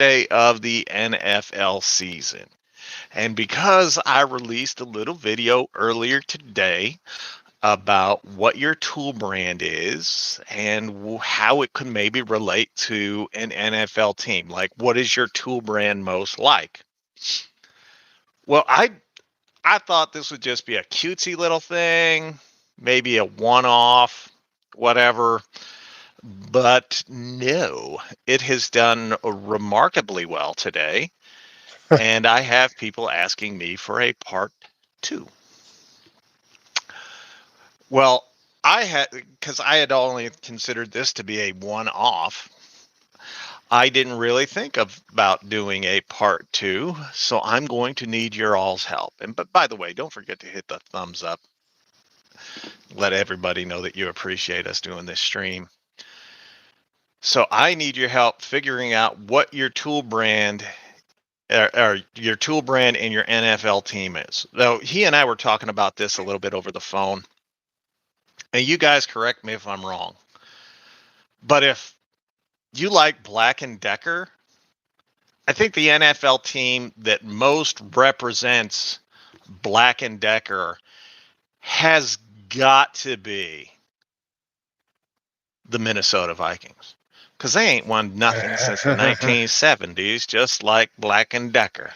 day of the NFL season. And because I released a little video earlier today about what your tool brand is and how it could maybe relate to an NFL team, like what is your tool brand most like? Well, I thought this would just be a cutesy little thing, maybe a one-off, whatever. But no, it has done remarkably well today. And I have people asking me for a part two. Well, because I had only considered this to be a one off, I didn't really think about doing a part two. So I'm going to need your all's help. And but by the way, don't forget to hit the thumbs up. Let everybody know that you appreciate us doing this stream. So I need your help figuring out what your tool brand or your tool brand and your NFL team is. Though he and I were talking about this a little bit over the phone. And you guys correct me if I'm wrong. But if you like Black & Decker, I think the NFL team that most represents Black & Decker has got to be the Minnesota Vikings. Because they ain't won nothing since the 1970s, just like Black & Decker.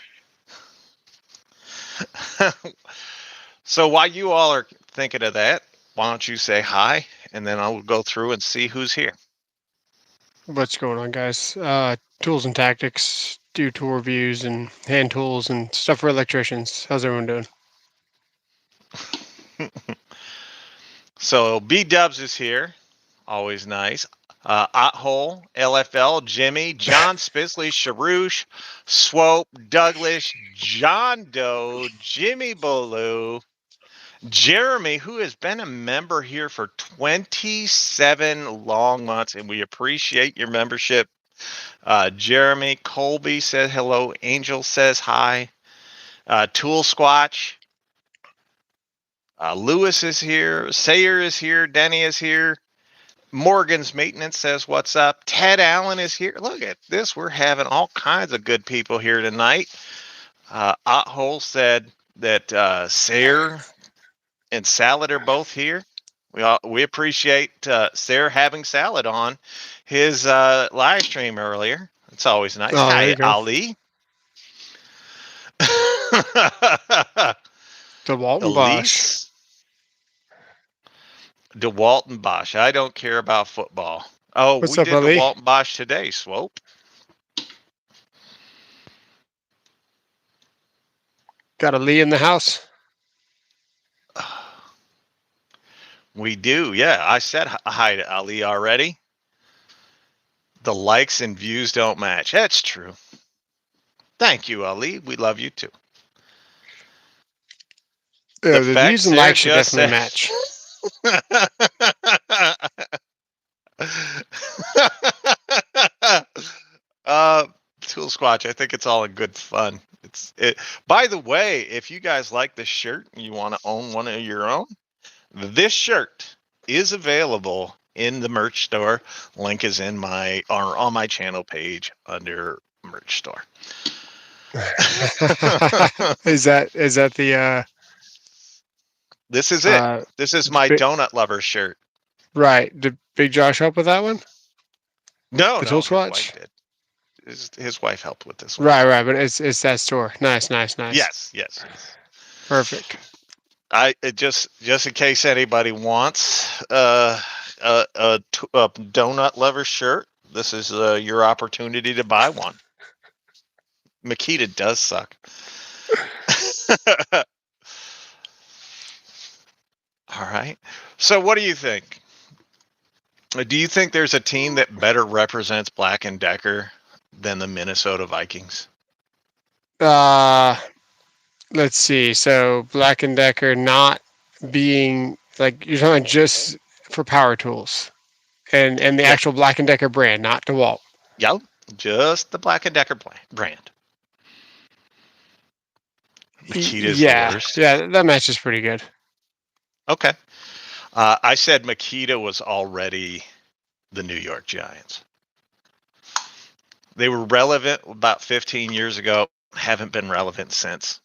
So while you all are thinking of that, why don't you say hi, and then I'll go through and see who's here. What's going on, guys? Tools and tactics, do tool reviews and hand tools and stuff for electricians. How's everyone doing? So B-Dubs is here. Always nice. Othole, LFL, Jimmy, John Spisley, Sharouche, Swope, Douglas, John Doe, Jimmy Ballou, Jeremy, who has been a member here for 27 long months, and we appreciate your membership. Jeremy Colby says hello. Angel says hi. Tool Squatch. Lewis is here. Sayer is here. Denny is here. Morgan's Maintenance says, what's up? Ted Allen is here. Look at this. We're having all kinds of good people here tonight. Othole said that Sayer and Salad are both here. We appreciate Sayer having Salad on his live stream earlier. It's always nice. Oh, there Hi, you go. Ali. DeWalt and Bosch. Elise. DeWalt and Bosch. I don't care about football. Oh, What's we up, did Ali? DeWalt and Bosch today, Swope. Got a Lee in the house. We do, yeah. I said hi to Ali already. The likes and views don't match. That's true. Thank you, Ali. We love you too. The views and likes should definitely match. Tool Squatch, I think it's all in good fun. By the way, if you guys like this shirt and you want to own one of your own, this shirt is available in the merch store. Link is on my channel page under merch store. Is that the This is it. This is my donut lover shirt. Right. Did Big Josh help with that one? No, the no, Tool his wife Squatch? did. His wife helped with this one. Right, but it's that store. Nice. Yes. Perfect. Just in case anybody wants a donut lover shirt, this is your opportunity to buy one. Makita does suck. All right. So what do you think? Do you think there's a team that better represents Black & Decker than the Minnesota Vikings? Let's see. So Black & Decker not being like you're talking just for power tools, and the actual Black & Decker brand, not DeWalt. Yeah, just the Black & Decker brand. Makita's the worst. Yeah, that match is pretty good. Okay. I said Makita was already the New York Giants. They were relevant about 15 years ago, haven't been relevant since.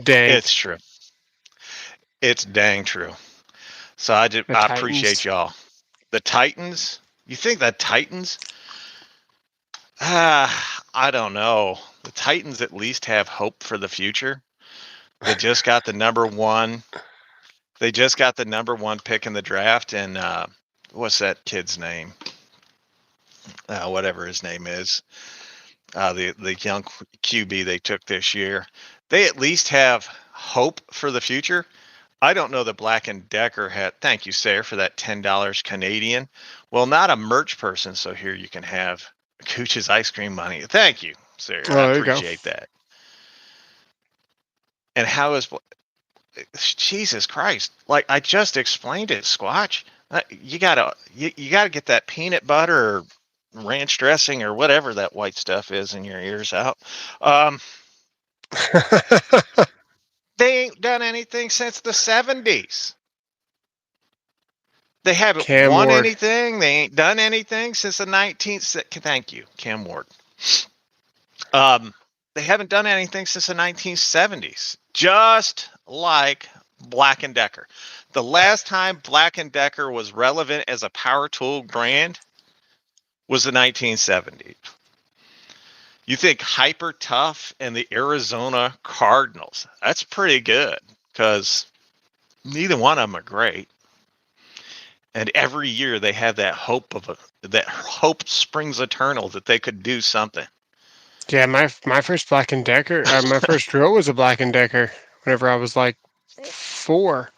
Dang. It's true. It's dang true. So The I appreciate Titans. y'all. The Titans, you think the Titans? I don't know. The Titans at least have hope for the future. They just got the number one. They just got the number one pick in the draft, and what's that kid's name? Whatever his name is, the young QB they took this year. They at least have hope for the future. I don't know that Black and Decker had. Thank you, Sarah, for that $10 Canadian. Well, not a merch person, so here you can have Cooch's ice cream money. Thank you, Sarah. I Oh, there you go. appreciate that. And how is Jesus Christ? Like I just explained it, Squatch. You gotta get that peanut butter or ranch dressing or whatever that white stuff is in your ears out. Um, they ain't done anything since the 70s. They haven't Cam won Ward. anything. They ain't done anything since the 19th. Thank you, Cam Ward. They haven't done anything since the 1970s. Just like Black and Decker. The last time Black and Decker was relevant as a power tool brand was the 1970s. You think Hyper Tough and the Arizona Cardinals. That's pretty good because neither one of them are great. And every year they have that that hope springs eternal that they could do something. Yeah, my first Black and Decker, my first drill was a Black and Decker. Whenever I was like 4,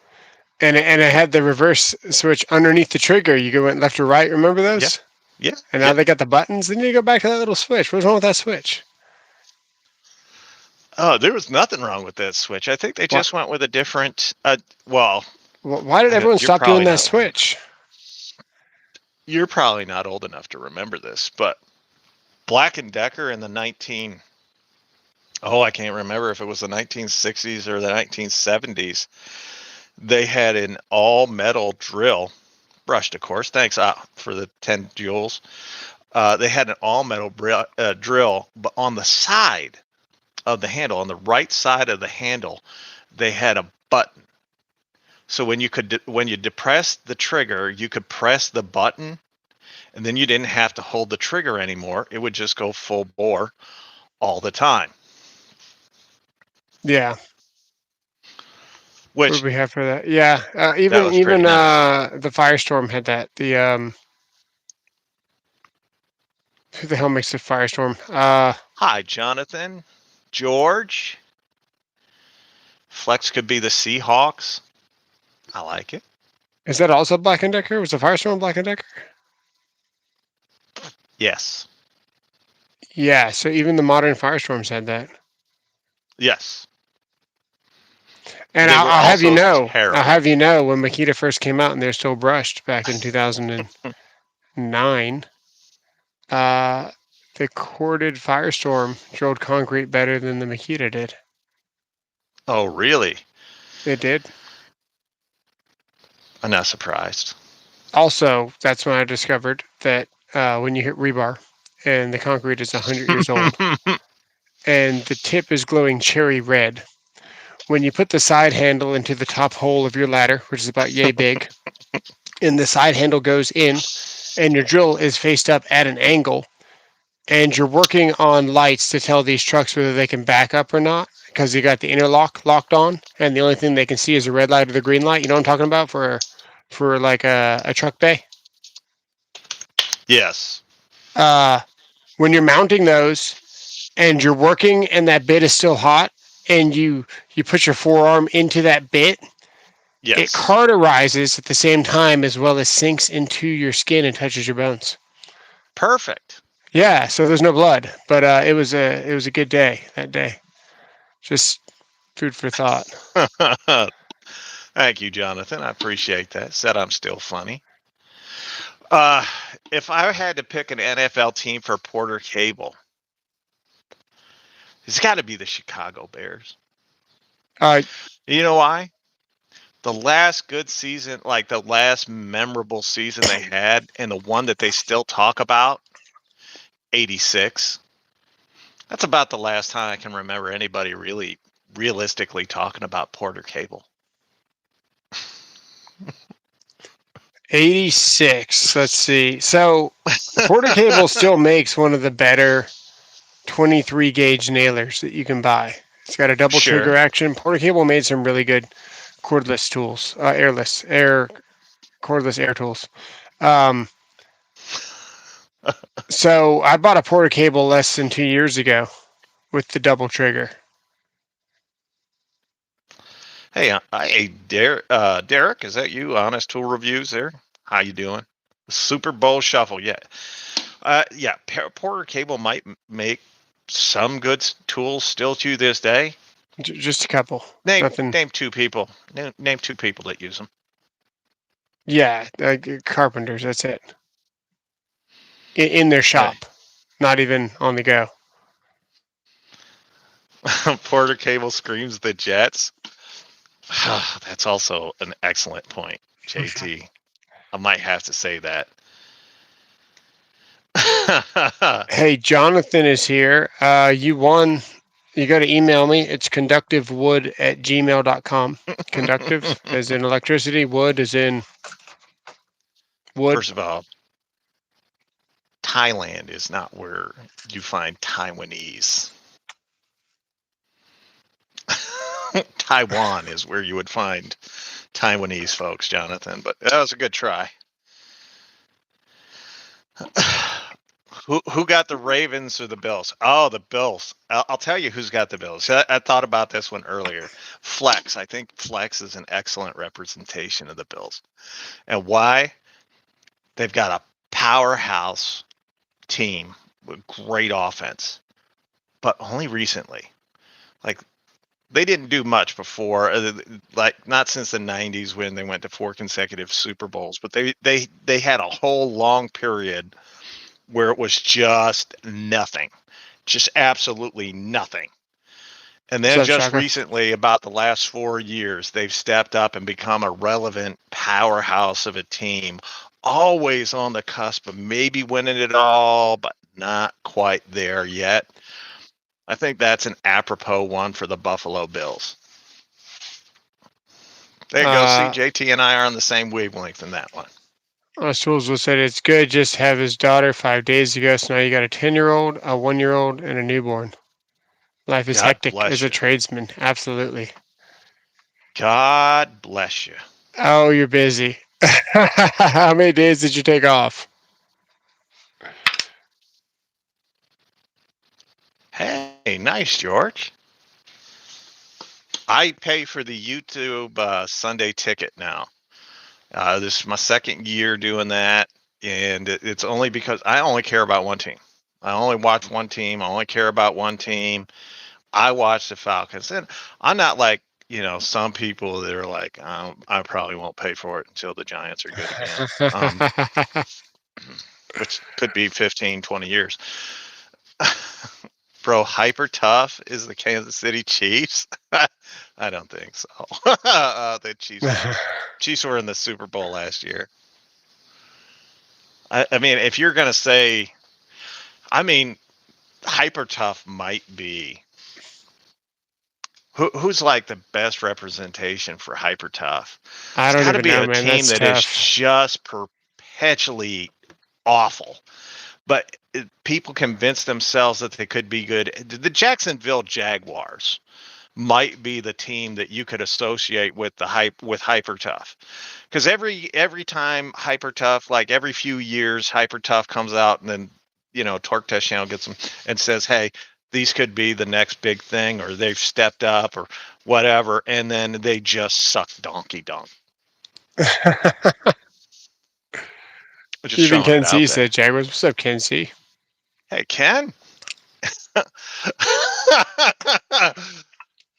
and it had the reverse switch underneath the trigger. You go went left or right. Remember Yeah, those? yeah, And now yeah. they got the buttons. Then you go back to that little switch. What's wrong with that switch? Oh, there was nothing wrong with that switch. I think they Why? just went with a different. Well, Why did everyone you're stop doing probably that not. switch? You're probably not old enough to remember this, but Black and Decker in the 19. Oh, I can't remember if it was the 1960s or the 1970s. They had an all metal drill, brushed, of course. Thanks for the 10 joules. They had an all metal drill, but on the side of the handle, on the right side of the handle, they had a button. So when you depress the trigger, you could press the button, and then you didn't have to hold the trigger anymore. It would just go full bore all the time. Yeah. What Which did we have for that? Yeah, that was pretty nice. the Firestorm had that. The who the hell makes the Firestorm? Hi, Jonathan, George. Flex could be the Seahawks. I like it. Is that also Black and Decker? Was the Firestorm Black and Decker? Yes. Yeah. So even the modern Firestorms had that. Yes. And They were I'll have you also know, terrible. when Makita first came out and they're still brushed back in 2009, the corded Firestorm drilled concrete better than the Makita did. Oh, really? It did. I'm not surprised. Also, that's when I discovered that when you hit rebar and the concrete is 100 years old and the tip is glowing cherry red, when you put the side handle into the top hole of your ladder, which is about yay big, and the side handle goes in and your drill is faced up at an angle, and you're working on lights to tell these trucks whether they can back up or not because you got the interlock locked on, and the only thing they can see is the red light or the green light. You know what I'm talking about for like a truck bay? Yes. When you're mounting those and you're working and that bit is still hot and you put your forearm into that bit, it Yes. cauterizes at the same time as well as sinks into your skin and touches your bones. Perfect. Yeah, so there's no blood, but it was a good day that day. Just food for thought. Thank you, Jonathan. I appreciate that. Said I'm still funny. Uh, if I had to pick an NFL team for Porter Cable, it's got to be the Chicago Bears. Uh, You know why? The last good season, like the last memorable season they had, and the one that they still talk about, 86. That's about the last time I can remember anybody really realistically talking about Porter cable. 86. Let's see. So Porter Cable still makes one of the better 23 gauge nailers that you can buy. It's got a double trigger Sure. action. Porter Cable made some really good cordless tools, cordless air tools. Um, so I bought a Porter Cable less than 2 years ago with the double trigger. Hey, Derek, is that you? Honest Tool Reviews there. How you doing? Super Bowl Shuffle, yeah. Yeah, Porter Cable might make some good tools still to this day. Just a couple. Name Nothing. name two people. Name two people that use them. Yeah, carpenters. That's it. In their shop, not even on the go. Porter Cable screams the Jets. That's also an excellent point, JT. I might have to say that. Hey, Jonathan is here. You won. You got to email me. It's conductivewood@gmail.com. Conductive as in electricity, wood as in wood. First of all, Thailand is not where you find Taiwanese. Taiwan is where you would find Taiwanese folks, Jonathan, but that was a good try. Who got the Ravens or the Bills? Oh, the Bills. I'll tell you who's got the Bills. I thought about this one earlier. Flex. I think Flex is an excellent representation of the Bills. And why? They've got a powerhouse team with great offense, but only recently. Like, they didn't do much before, like not since the 90s when they went to 4 consecutive Super Bowls, but they had a whole long period where it was just nothing, just absolutely nothing. And then just recently, about the last 4 years, they've stepped up and become a relevant powerhouse of a team, always on the cusp of maybe winning it all, but not quite there yet. I think that's an apropos one for the Buffalo Bills. There you go. See, JT and I are on the same wavelength in that one. SoAlz said it's good just have his daughter 5 days ago, so now you got a 10-year-old, a 1-year-old, and a newborn. Life is hectic as a tradesman. Absolutely. God bless you. Oh, you're busy. How many days did you take off? Hey, nice, George. I pay for the YouTube Sunday ticket now. This is my second year doing that, and it's only because I only care about one team. I only watch one team. I only care about one team. I watch the Falcons, and I'm not like, some people that are like, I probably won't pay for it until the Giants are good again, which could be 15, 20 years. Bro, hyper tough is the Kansas City Chiefs? I don't think so. The Chiefs were in the Super Bowl last year. I mean, if you're going to say, hyper tough might be. Who's like the best representation for hyper tough? I don't even know, man. It's got to be a team that is just perpetually awful. But people convince themselves that they could be good. The Jacksonville Jaguars might be the team that you could associate with hyper tough, because every time hyper tough, like every few years, hyper tough comes out, and then Torque Touchdown gets them and says, "Hey, these could be the next big thing," or they've stepped up, or whatever, and then they just suck donkey donk. Even Ken C said Jaguars. What's up, Ken C? Hey, Ken.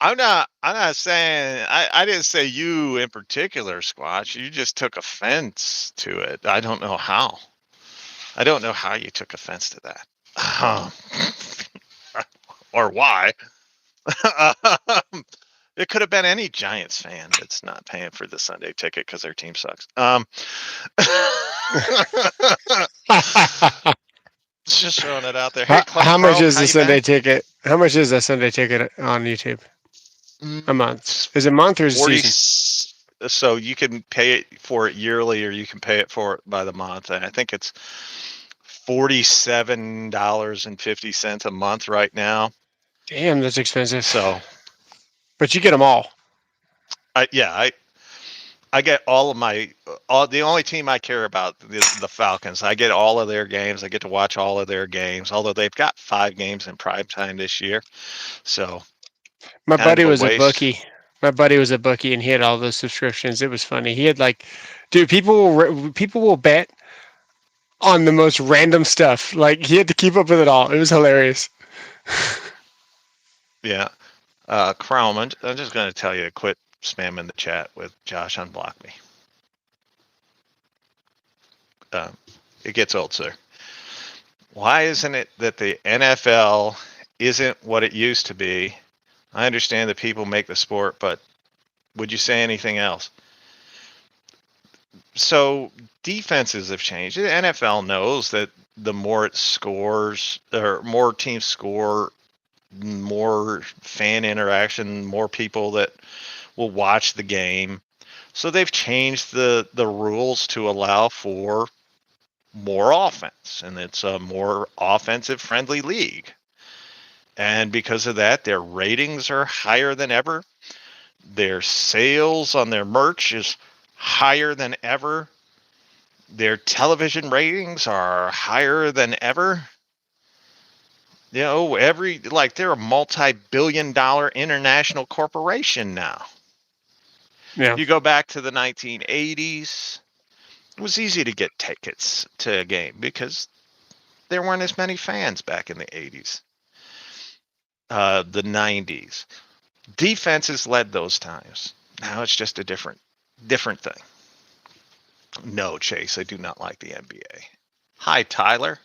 I'm not saying I didn't say you in particular, Squatch. You just took offense to it. I don't know how. I don't know how you took offense to that. Or why. It could have been any Giants fan that's not paying for the Sunday ticket because their team sucks. Just throwing it out there. Hey, Klein How much Pro, is how the you been? Sunday ticket? How much is the Sunday ticket on YouTube? A month? It's Is it month or is it 40. season? So you can pay it for it yearly, or you can pay it for it by the month. And I think it's $47.50 a month right now. Damn, that's expensive. So But you get them all. I get all of my the only team I care about is the Falcons. I get all of their games. I get to watch all of their games. Although they've got 5 games in prime time this year, so My kind buddy of a was a waste. bookie. My buddy was a bookie, and he had all those subscriptions. It was funny. He had like, dude, people will bet on the most random stuff. Like he had to keep up with it all. It was hilarious. Yeah, Chrome. I'm just going to tell you to quit spamming the chat with Josh. Unblock me. Uh, it gets old, sir. Why isn't it that the NFL isn't what it used to be? I understand that people make the sport, but would you say anything else? So defenses have changed. The NFL knows that the more it scores, or more teams score, more fan interaction, more people that will watch the game. So they've changed the rules to allow for more offense, and it's a more offensive friendly league. And because of that, their ratings are higher than ever. Their sales on their merch is higher than ever. Their television ratings are higher than ever. You know, they're a multi-billion-dollar international corporation now. Yeah. You go back to the 1980s, it was easy to get tickets to a game because there weren't as many fans back in the 80s. The 90s. Defenses led those times. Now it's just a different thing. No, Chase, I do not like the NBA. Hi, Tyler.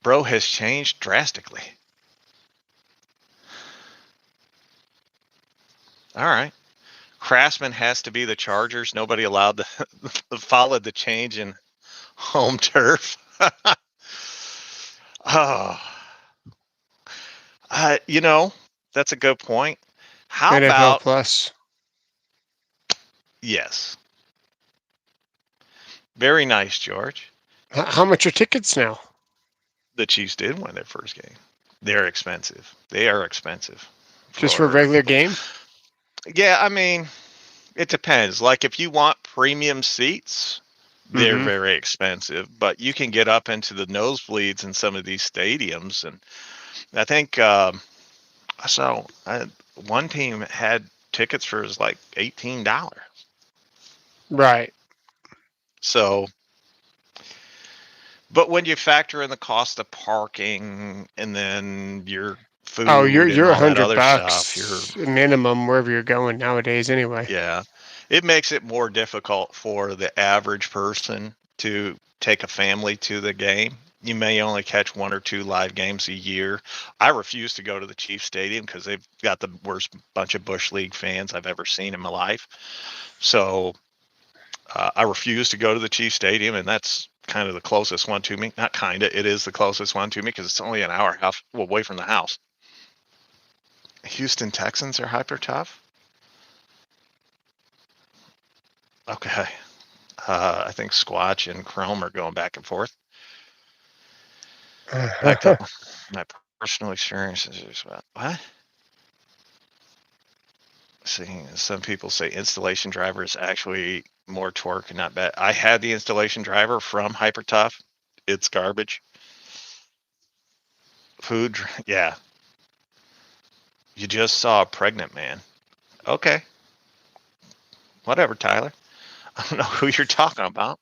Bro has changed drastically. All right. Craftsman has to be the Chargers. Nobody allowed to follow the change in home turf. Oh, you know, that's a good point. How NFL about Plus. yes? Very nice, George. How much are tickets now? The Chiefs did win their first game. They're expensive. They are expensive. Just for a For regular game? yeah, I mean, it depends. Like if you want premium seats, they're Mm-hmm. very expensive, but you can get up into the nosebleeds in some of these stadiums. And I think I saw one team had tickets for like $18. Right. So, but when you factor in the cost of parking and then your Oh, you're food and you're a all that hundred other stuff, bucks minimum wherever you're going nowadays. Anyway. yeah, it makes it more difficult for the average person to take a family to the game. You may only catch 1 or 2 live games a year. I refuse to go to the Chiefs Stadium because they've got the worst bunch of Bush League fans I've ever seen in my life. So I refuse to go to the Chiefs Stadium, and that's kind of the closest one to me. Not kind of, it is the closest one to me because it's only an hour half away from the house. Houston Texans are hyper tough. Okay. I think Squatch and Chrome are going back and forth. Backed up my personal experiences as well. What? See, some people say installation driver is actually more torque and not bad. I had the installation driver from Hyper Tough. It's garbage. Food, yeah. You just saw a pregnant man. Okay. Whatever, Tyler. I don't know who you're talking about.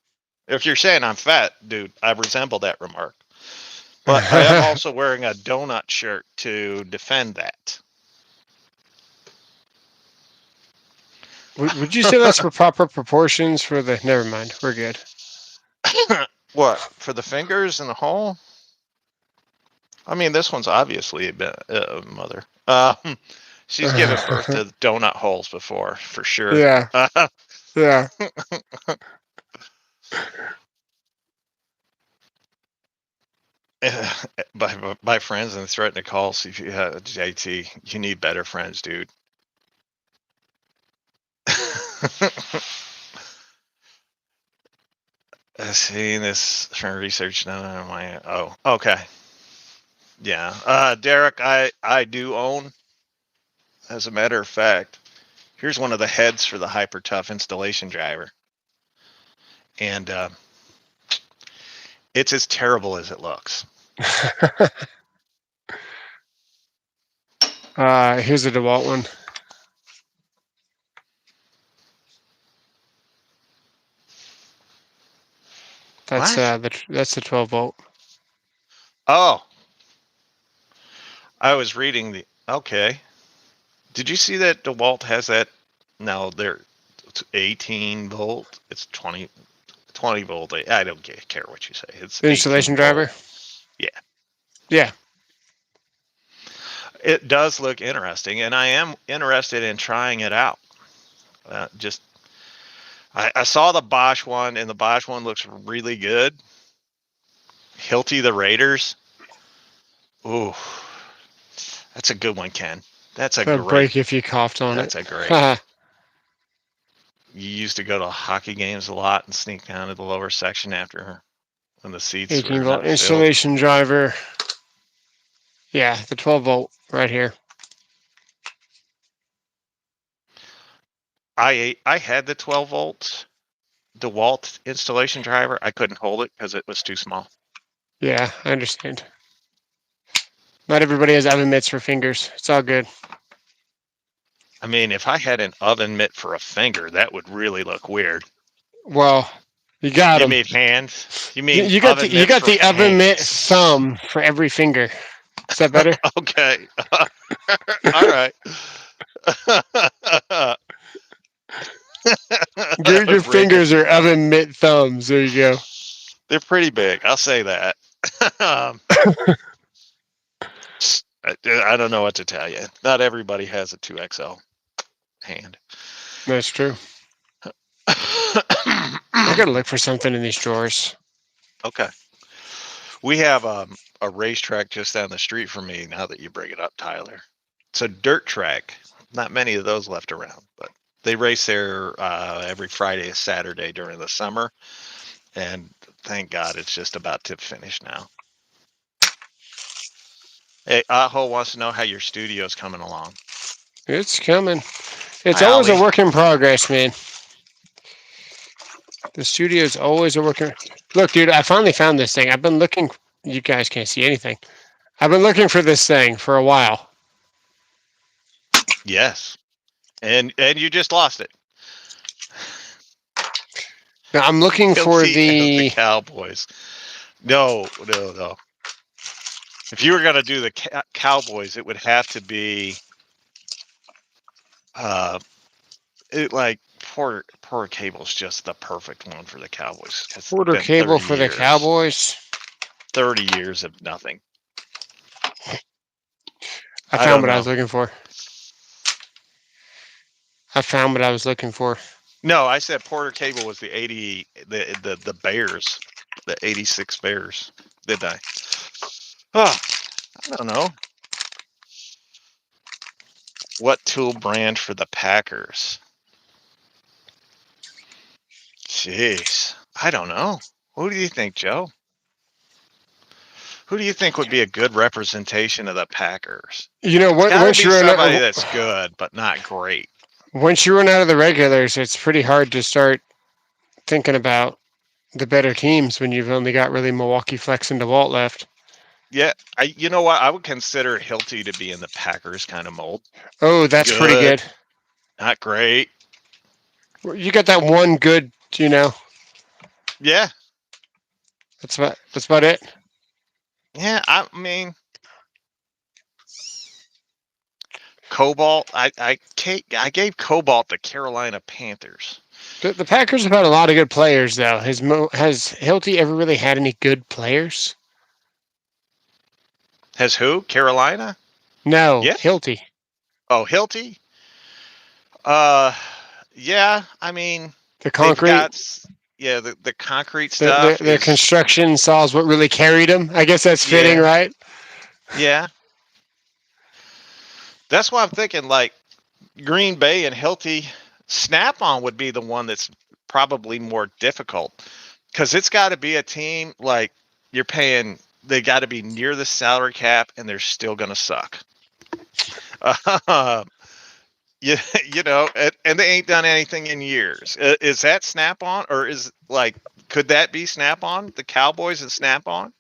If you're saying I'm fat, dude, I resemble that remark. But I am also wearing a donut shirt to defend that. Would you say that's for proper proportions for the? Never mind. We're good. What? For the fingers in the hole? I mean, this one's obviously a mother. She's given birth to donut holes before, for sure. Yeah. Yeah. by friends and threaten to call. See if you have JT. You need better friends, dude. Seeing this from research. No, my. Oh, okay. Yeah. Derek, I do own. As a matter of fact, here's one of the heads for the Hyper Tough installation driver, and it's as terrible as it looks. Here's a DeWalt one. That's What? that's the 12 volt. Oh, I was reading the. Okay. Did you see that DeWalt has that? No, they're 18 volt. It's 20 volt. I don't care what you say. It's The 18 installation volt. driver. Yeah. Yeah. It does look interesting, and I am interested in trying it out. Just I saw the Bosch one, and the Bosch one looks really good. Hilti the Raiders. Ooh, that's a good one, Ken. That's a That'd great. break if you coughed on That's it. a great. You used to go to hockey games a lot and sneak down to the lower section after when the seats 18 were volt not filled. installation driver. Yeah, the 12 volt right here. I had the 12 volt DeWalt installation driver. I couldn't hold it because it was too small. Yeah, I understand. Not everybody has oven mitts for fingers. It's all good. I mean, if I had an oven mitt for a finger, that would really look weird. Well, you got You them. mean hands? You mean You got oven the you mitt got for the oven mitt hands? thumb for every finger. Is that better? Okay. All right. Your Rigging. fingers are oven mitt thumbs. There you go. They're pretty big. I'll say that. I don't know what to tell you. Not everybody has a 2XL hand. That's true. I gotta look for something in these drawers. Okay. We have a racetrack just down the street from me now that you bring it up, Tyler. It's a dirt track. Not many of those left around, but they race there every Friday and Saturday during the summer. And thank God it's just about to finish now. Hey, Aho wants to know how your studio's coming along. It's coming. It's Hi, always a Ollie. work in progress, man. The studio is always a work in. Look, dude, I finally found this thing. I've been looking. You guys can't see anything. I've been looking for this thing for a while. Yes. And you just lost it. Now I'm looking for The the. Cowboys. No. If you were going to do the Cowboys, it would have to be like Porter Cable's just the perfect one for the Cowboys. It's Order been cable 30 for the years. Cowboys. 30 years of nothing. I found what I was looking for. I found what I was looking for. No, I said Porter Cable was the 80 the Bears, the 86 Bears. Did I? Oh, I don't know. What tool brand for the Packers? Jeez, I don't know. Who do you think, Joe? Who do you think would be a good representation of the Packers? You know, It's got to once be you run somebody out, that's good, but not great. once you run out of the regulars, it's pretty hard to start thinking about the better teams when you've only got really Milwaukee, Flex, and DeWalt left. Yeah, you know what? I would consider Hilty to be in the Packers kind of mold. Oh, that's pretty good. Not great. You got that one good, Yeah. That's about it. Yeah, I mean, Cobalt. I gave Cobalt the Carolina Panthers. The Packers have had a lot of good players, though. Has Hilty ever really had any good players? Has who? Carolina? No, Yeah. Hilty. Oh, Hilty. Yeah. I mean, The concrete. Yeah, the concrete Their stuff their is, construction saws what really carried them. I guess that's fitting, yeah, right? yeah. That's why I'm thinking like Green Bay and Hilty Snap-on would be the one that's probably more difficult because it's got to be a team like you're paying. They got to be near the salary cap, and they're still going to suck. Uh, you, and they ain't done anything in years. Is that Snap-on, or is like could that be Snap-on? The Cowboys and Snap-on?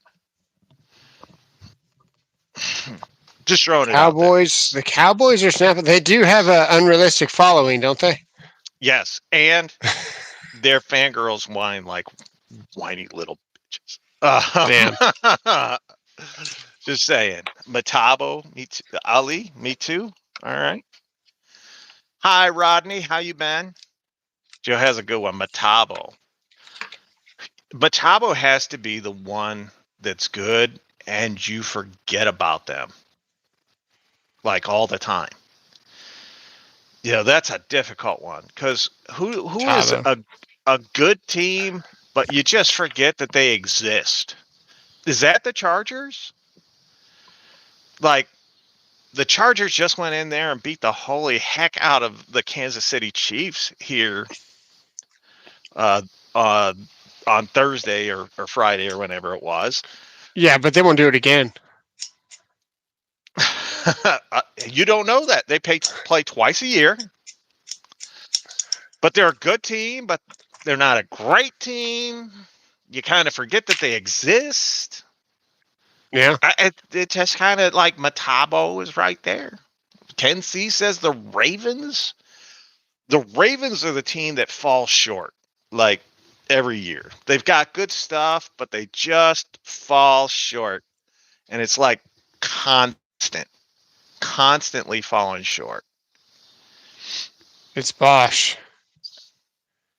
Just throwing it out there. The Cowboys are snapping. They do have an unrealistic following, don't they? Yes, and their fangirls whine like whiny little bitches. Damn. Just saying. Matabo, me too. Ali, me too. All right. Hi, Rodney. How you been? Joe has a good one. Matabo. Matabo has to be the one that's good, and you forget about them like all the time. That's a difficult one because who is Tabo. a good team, but you just forget that they exist. Is that the Chargers? Like the Chargers just went in there and beat the holy heck out of the Kansas City Chiefs here uh, uh, on Thursday or Friday or whenever it was. Yeah, but they won't do it again. You don't know that. They play twice a year, but they're a good team, but they're not a great team. You kind of forget that they exist. Yeah. It just kind of like Matabo is right there. Ken C says the Ravens. The Ravens are the team that falls short like every year. They've got good stuff, but they just fall short. And it's like constantly falling short. It's Bosch.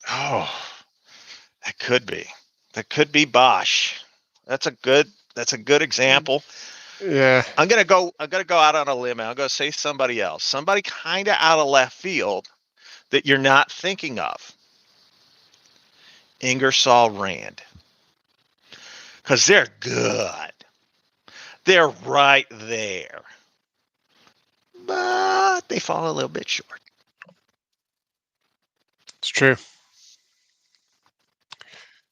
Oh, that could be. That could be Bosch. That's a good example. Yeah. I'm gonna go out on a limb. I'm gonna say somebody else. Somebody kind of out of left field that you're not thinking of. Ingersoll Rand. Because they're good. They're right there. But they fall a little bit short. It's true.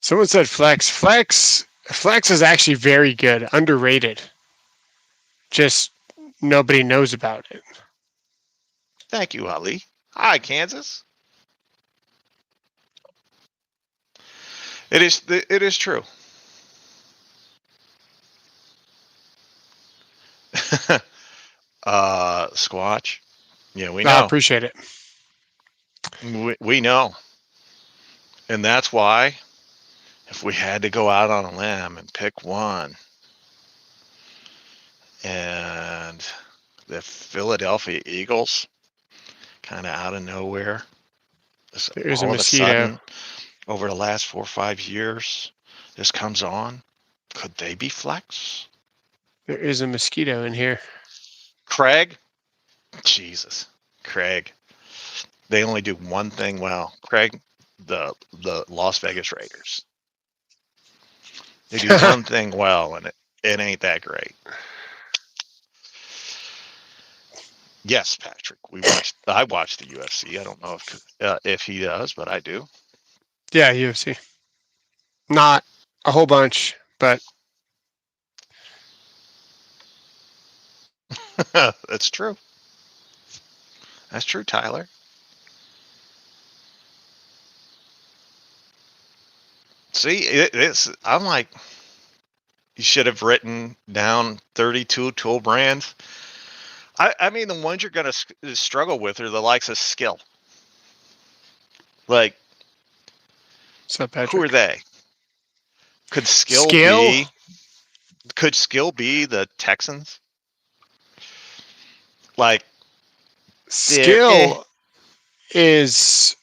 Someone said Flex. Flex is actually very good, underrated. Just nobody knows about it. Thank you, Ali. Hi, Kansas. It is true. Squatch. Yeah, we know. I appreciate it. We know. And that's why if we had to go out on a limb and pick one, and the Philadelphia Eagles, kind of out of nowhere, There's all a of a mosquito. sudden, over the last 4 or 5 years, this comes on. Could they be flex? There is a mosquito in here. Craig? Jesus. Craig. They only do one thing well. Craig, the Las Vegas Raiders. They do one thing well, and it ain't that great. Yes, Patrick. I watched the UFC. I don't know if he does, but I do. Yeah, UFC. Not a whole bunch, but That's true. That's true, Tyler. See, I'm like, you should have written down 32 tool brands. I mean, the ones you're going to struggle with are the likes of Skill. Like, what's up, Patrick? who are they? Could Skill be the Texans? Like, Skill is,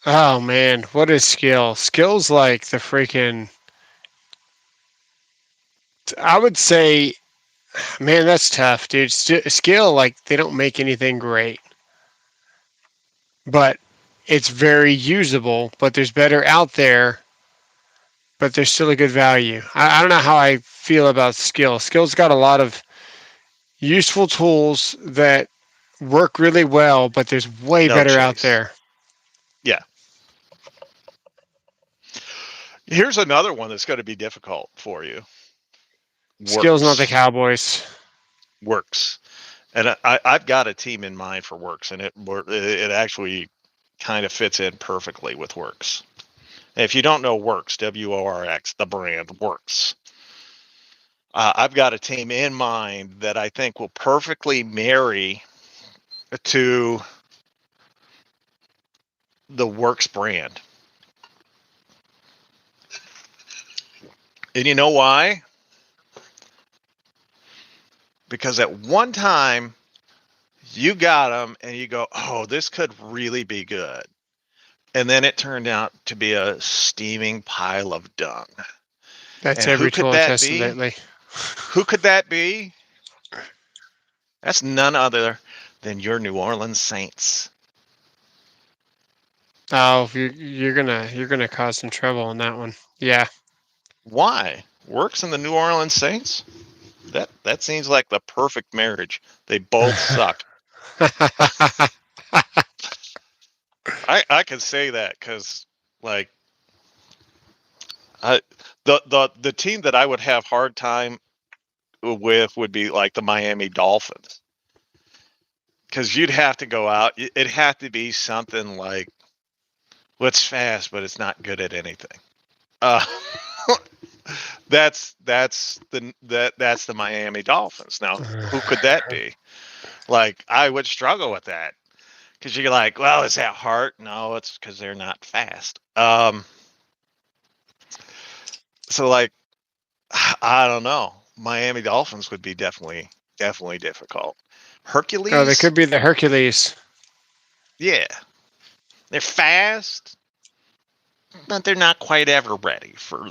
oh man, what is Skill? Skill's like the freaking, I would say, man, that's tough, dude. Skill, like, they don't make anything great, but it's very usable. But there's better out there. but they're still a good value. I don't know how I feel about Skill. Skill's got a lot of useful tools that work really well, but there's way No better out chase. there. Yeah. Here's another one that's going to be difficult for you. Skill's not the Works. Cowboys. Works. And I've got a team in mind for Works, and it actually kind of fits in perfectly with Works. If you don't know Works, WORX, the brand Works, I've got a team in mind that I think will perfectly marry to the Works brand. And you know why? Because at one time you got them and you go, oh, this could really be good. And then it turned out to be a steaming pile of dung. That's And who every could tool I that tested be? lately. Who could that be? That's none other than your New Orleans Saints. Oh, you're gonna cause some trouble on that one. Yeah. Why? Works in the New Orleans Saints? That seems like the perfect marriage. They both suck. I can say that because like I the team that I would have hard time with would be like the Miami Dolphins, because you'd have to go out. It'd have to be something like, well, it's fast, but it's not good at anything. Uh, that's the Miami Dolphins. Now, who could that be? Like, I would struggle with that because you're like, well, is that heart? No, it's because they're not fast. So like, I don't know. Miami Dolphins would be definitely difficult. Oh, they Hercules, could be the Hercules. yeah, they're fast, but they're not quite ever ready for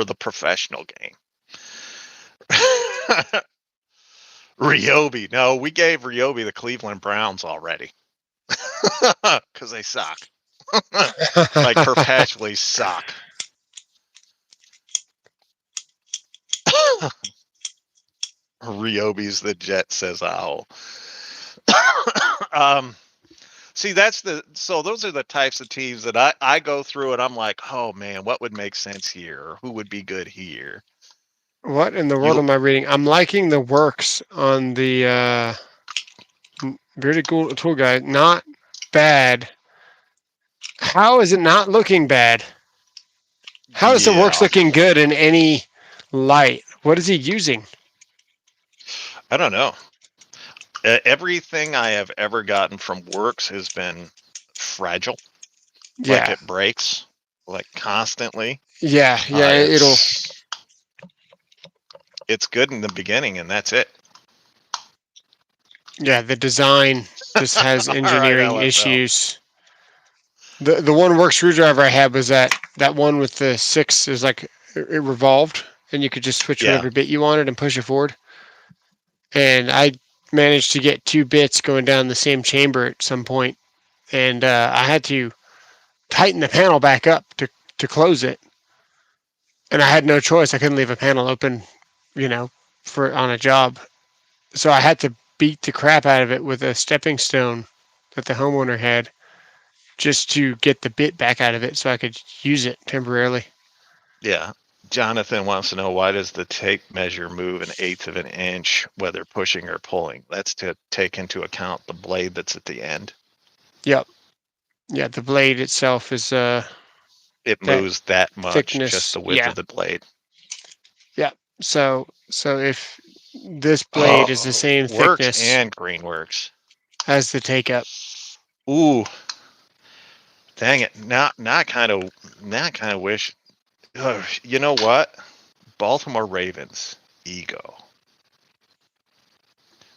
the professional game. Ryobi, no, we gave Ryobi the Cleveland Browns already because they suck, like perpetually suck. Ryobi's the jet, says Owl. um, See, those are the types of teams that I go through and I'm like, oh man, what would make sense here? Or who would be good here? What in the world You am I reading? I'm liking the works on the Bearded Tool Guy. Not bad. How is it not looking bad? How is the works Yeah, looking good in any light? What is he using? I don't know. Everything I have ever gotten from Works has been fragile, like Yeah, it breaks, like constantly. yeah. It'll. It's good in the beginning, and that's it. Yeah, the design just has All right, engineering LFL. issues. The one work screwdriver I had was that one with the six is like it revolved and you could just switch Yeah, whatever bit you wanted and push it forward. And I managed to get two bits going down the same chamber at some point, and I had to tighten the panel back up to close it. And I had no choice. I couldn't leave a panel open, you know, for on a job. So I had to beat the crap out of it with a stepping stone that the homeowner had just to get the bit back out of it so I could use it temporarily. yeah. Jonathan wants to know, why does the tape measure move an eighth of an inch, whether pushing or pulling? That's to take into account the blade that's at the end. Yep. Yeah, the blade itself is It that moves that much, just thickness. the width Yeah. of the blade. Yeah. So if this blade is the Oh, same Works thickness and Greenworks. as the take up. Ooh, dang it! Now I kind of wish. You know what? Baltimore Ravens ego.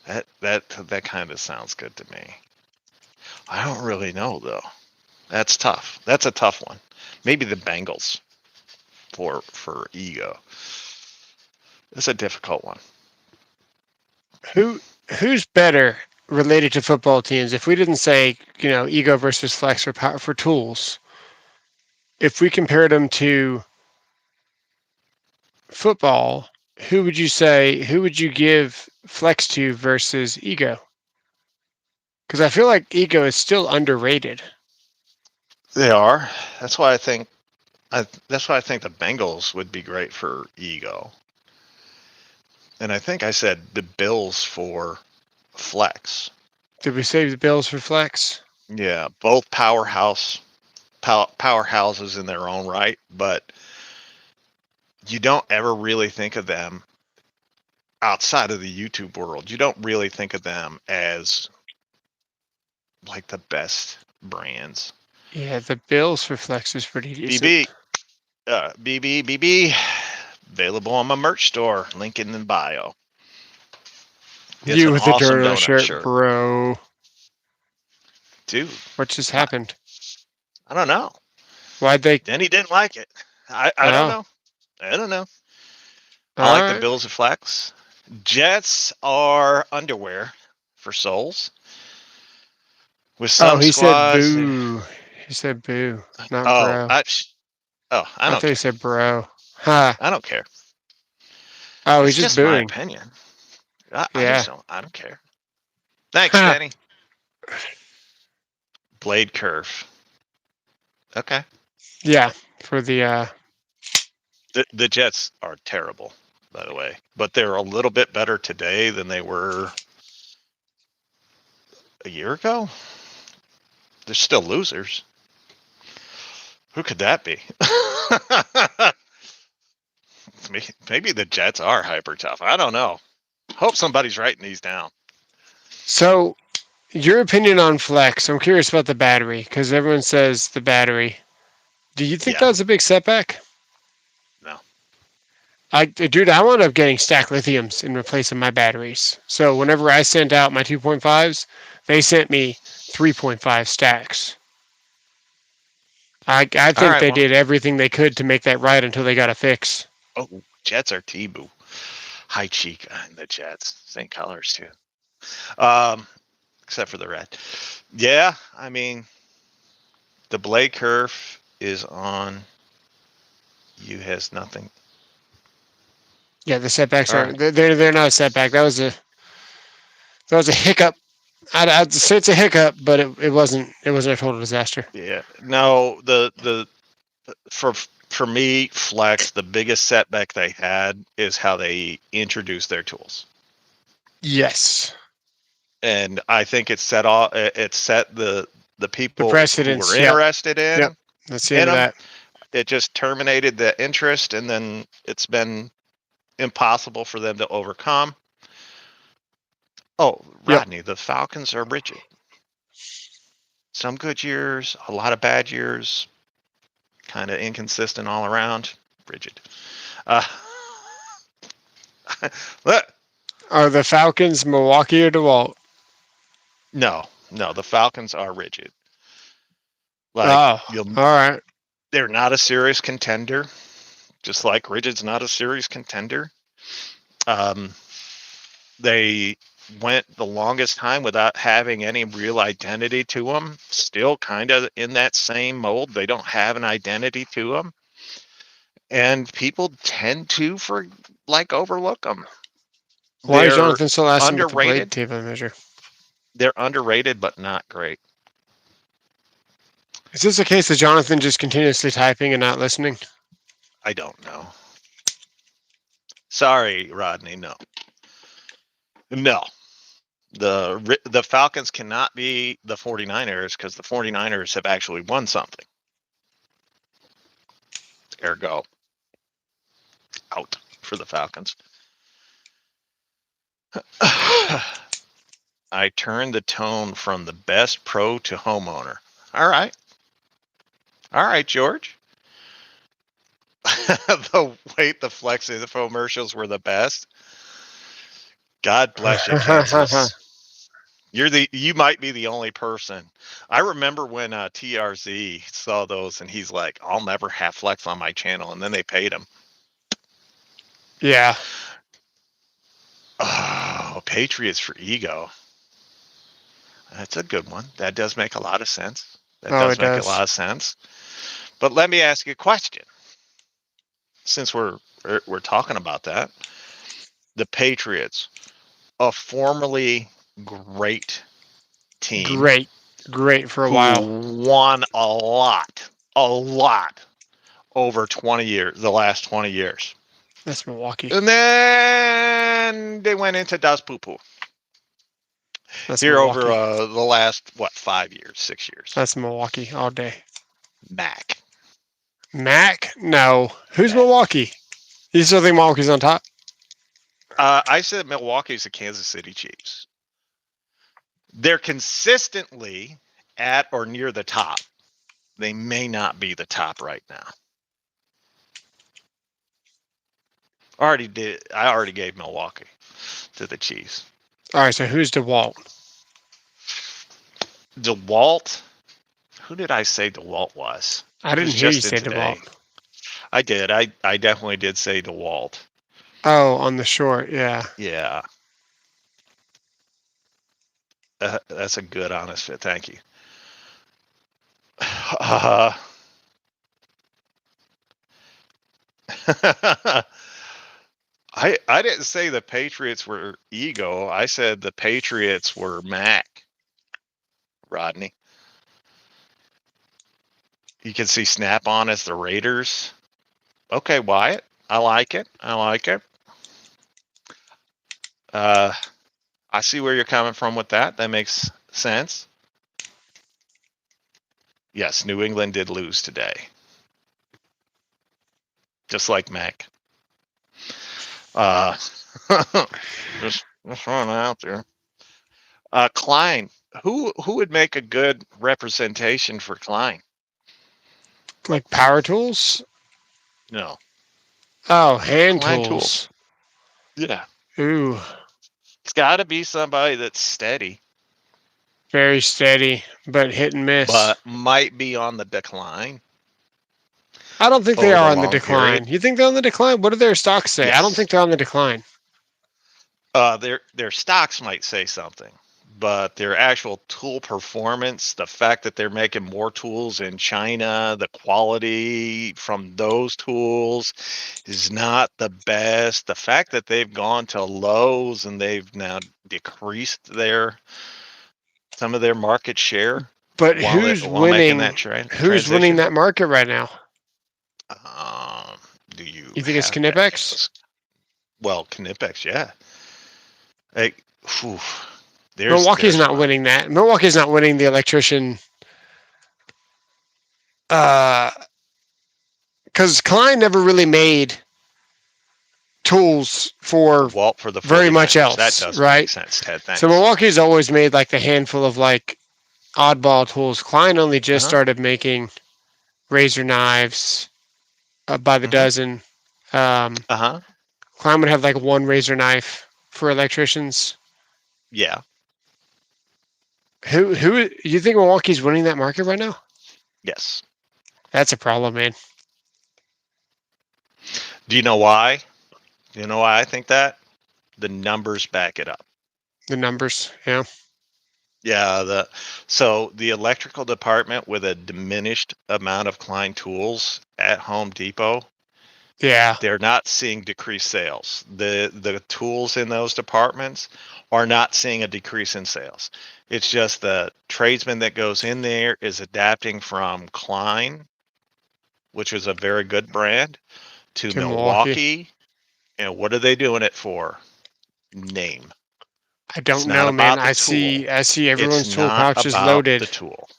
That kind of sounds good to me. I don't really know though. That's tough. That's a tough one. Maybe the Bengals for ego. It's a difficult one. Who who's better related to football teams? If we didn't say, ego versus flex for power for tools, if we compared them to football, who would you give flex to versus ego? Because I feel like ego is still underrated. They are. That's why I think. That's why I think the Bengals would be great for ego. And I think I said the Bills for flex. Did we save the Bills for flex? Yeah, both powerhouses in their own right, but you don't ever really think of them outside of the YouTube world. You don't really think of them as like the best brands. Yeah, the Bills for flex is pretty decent. BB, available on my merch store. Link in the bio. It's You an with the awesome donut donut shirt, shirt, bro. dude. What just I, happened? I don't know. Why'd they? Denny didn't like it. I don't Oh, know. I don't know. I all like the right. Bills of Flex. Jets are underwear for souls. With Oh, some he said squads, boo. He said boo, not oh, bro. I I don't thought he care. said bro. Ha. I don't care. Oh, he's It's just just my booing. opinion. I just Yeah. don't. I don't care. Thanks, Ha. Denny. Blade curve. Okay. Yeah. For the The Jets are terrible, by the way, but they're a little bit better today than they were a year ago. They're still losers. Who could that be? Maybe the Jets are hyper tough. I don't know. Hope somebody's writing these down. so your opinion on flex. I'm curious about the battery because everyone says the battery. Do you think Yeah. that was a big setback? No. Dude, I wound up getting stack lithiums in replace of my batteries. So whenever I sent out my 2.5s, they sent me 3.5 stacks. I All think right. they Well. did everything they could to make that right until they got a fix. Oh, Jets are T-Boo. High cheek and the Jets. Same colors too. Um, except for the red. Yeah. I mean, the blade curve is on. You has nothing. Yeah, the setbacks All right. aren't. They're not a setback. That was a hiccup. I'd say it's a hiccup, but it wasn't. It wasn't a total disaster. Yeah. No. The for for me, Flex, the biggest setback they had is how they introduced their tools. Yes, And I think it set the the people who were precedence. Yep, interested yep. That's the in end of them. that. It just terminated the interest, and then it's been impossible for them to overcome. Oh, Yep. Rodney, the Falcons are rigid. Some good years, a lot of bad years, kind of inconsistent all around. Rigid. Uh, look, Are the Falcons Milwaukee or DeWalt? no, the Falcons are rigid. Like Oh, you'll, all right. they're not a serious contender. Just like rigid's not a serious contender. Um, they went the longest time without having any real identity to them. Still kind of in that same mold. They don't have an identity to them, and people tend to overlook them. Why is They're Jonathan still asking about the blade underrated. tape measure? They're underrated, but not great. Is this a case of Jonathan just continuously typing and not listening? I don't know. Sorry, Rodney. No. The Falcons cannot be the 49ers because the 49ers have actually won something. Ergo, out for the Falcons. I turned the tone from the best pro to homeowner. All right. All right, George. The Flex infomercials were the best. God bless you, Kansas. You might be the only person. I remember when TRZ saw those and he's like, I'll never have Flex on my channel. And then they paid him. Yeah. Oh, Patriots for ego. That's a good one. That does make a lot of sense. That Oh, does it make a does. lot of sense. But let me ask you a question. since we're talking about that, the Patriots, a formerly great team Great for a while. who won a lot over 20 years, the last 20 years. That's Milwaukee. And then they went into Das Poo Poo That's here Milwaukee. over the last, 5 years, 6 years. That's Milwaukee all day. Mac. No. Who's Milwaukee? You still think Milwaukee's on top? I said Milwaukee's the Kansas City Chiefs. They're consistently at or near the top. They may not be the top right now. I already gave Milwaukee to the Chiefs. All right, so who's DeWalt? DeWalt? Who did I say DeWalt was? I didn't hear you say DeWalt. I did. I definitely did say DeWalt. Oh, on the short, yeah. Yeah. That's a good, honest fit. Thank you. I didn't say the Patriots were ego. I said the Patriots were Mac. Rodney. You can see Snap-on as the Raiders. Okay, Wyatt. I like it. I see where you're coming from with that. That makes sense. Yes, New England did lose today. Just like Mac. Just throwing it out there. Klein. Who would make a good representation for Klein? Like power tools? No. Oh, hand Klein tools. Yeah. Ooh. It's got to be somebody that's steady. Very steady, but hit and miss. But might be on the decline. I don't think they are on the long decline. period. You think they're on the decline? What do their stocks say? I don't Yes. think they're on the decline. Their stocks might say something, but their actual tool performance, the fact that they're making more tools in China, the quality from those tools is not the best. The fact that they've gone to lows and they've now decreased some of their market share. But while who's making winning? that Who's winning that market right now? Do you think it's have that? Knipex? Well, Knipex, yeah. Like, Milwaukee's not winning that. Milwaukee's not winning the electrician. Because Klein never really made tools for the very much 49ers. else, That does right? make sense, Ted. Thanks. So Milwaukee's always made like the handful of like oddball tools. Klein only just started making razor knives by the dozen. Klein would have like one razor knife for electricians. Yeah. Who you think Milwaukee's winning that market right now? Yes. That's a problem, man. Do you know why? Do you know why I think that? The numbers back it up. The numbers, yeah. Yeah, so the electrical department with a diminished amount of Klein tools at Home Depot, yeah, they're not seeing decreased sales. The tools in those departments are not seeing a decrease in sales. It's just the tradesman that goes in there is adapting from Klein, which is a very good brand, to Milwaukee. And what are they doing it for? Name. I don't know, man. I see everyone's tool pouches loaded. The tool.